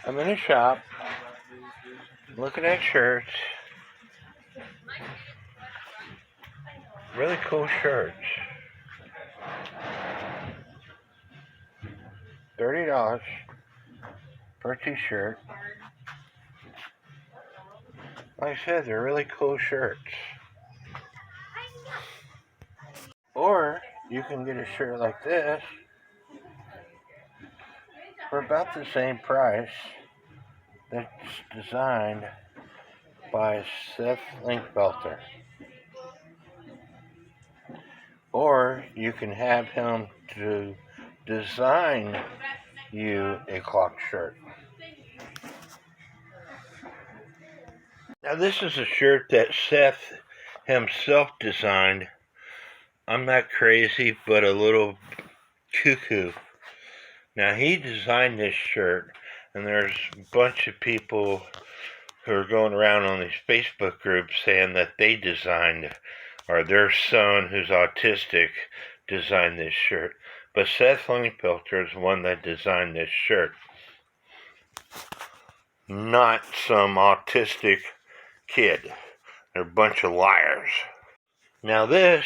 I'm in a shop, looking at shirts. Really cool shirts. $30 per t-shirt. Like I said, they're really cool shirts. Or you can get a shirt like this for about the same price. That's designed by Seth Linkbelter. Or you can have him to design you a clock shirt. Now this is a shirt that Seth himself designed. I'm not crazy, but a little cuckoo. Now he designed this shirt, and there's a bunch of people who are going around on these Facebook groups saying that they designed, or their son who's autistic designed this shirt. But Seth Linkbelter is the one that designed this shirt. Not some autistic kid. They're a bunch of liars. Now this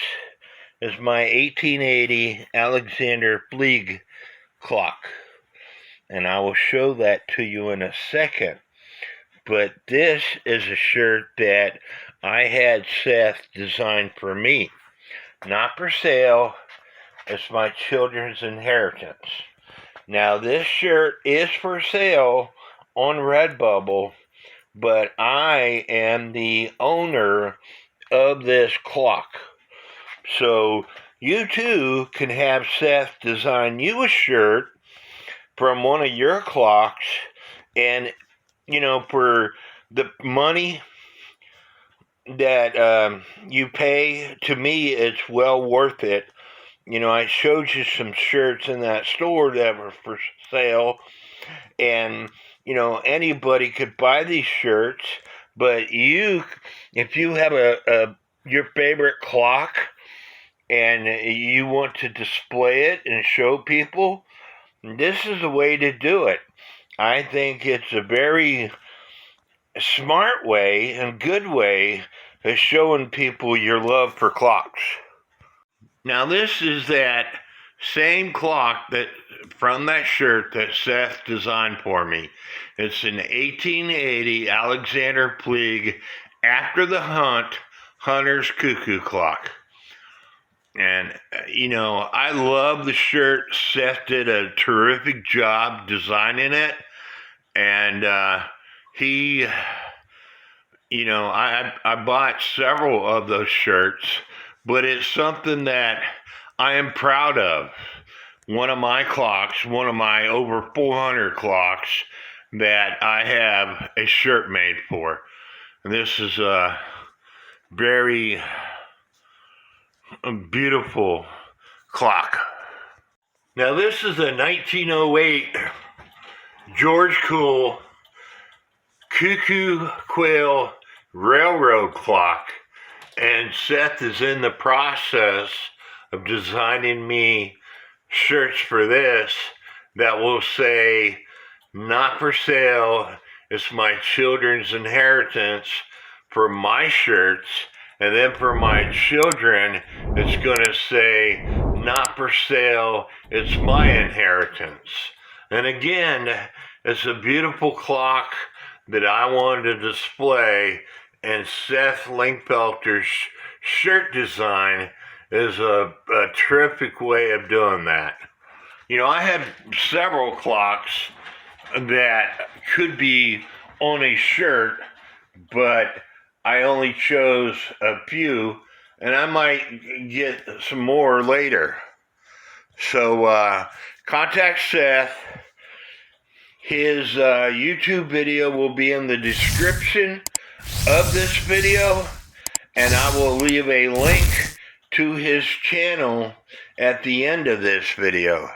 is my 1880 Alexander Fleek clock. And I will show that to you in a second. But this is a shirt that I had Seth design for me. Not for sale. It's my children's inheritance. Now this shirt is for sale on Redbubble, but I am the owner of this clock. So you too can have Seth design you a shirt from one of your clocks, and for the money that you pay, to me it's well worth it. I showed you some shirts in that store that were for sale, and anybody could buy these shirts, but if you have your favorite clock and you want to display it and show people, this is the way to do it. I think it's a very smart way and good way of showing people your love for clocks. Now this is that same clock from that shirt that Seth designed for me. It's an 1880 Alexander Fleek After the Hunt Hunter's Cuckoo clock. And, I love the shirt. Seth did a terrific job designing it. And I bought several of those shirts, but it's something that I am proud of. One of my clocks, one of my over 400 clocks that I have a shirt made for. And this is a very beautiful clock. Now this is a 1908 George Cool Cuckoo Quill Railroad clock, and Seth is in the process of designing me shirts for this that will say, not for sale, it's my children's inheritance, for my shirts. And then for my children, it's going to say, not for sale, it's my inheritance. And again, it's a beautiful clock that I wanted to display, and Seth Linkbelter's shirt design is a terrific way of doing that. I have several clocks that could be on a shirt, but I only chose a few, and I might get some more later. So contact Seth. His YouTube video will be in the description of this video, and I will leave a link to his channel at the end of this video.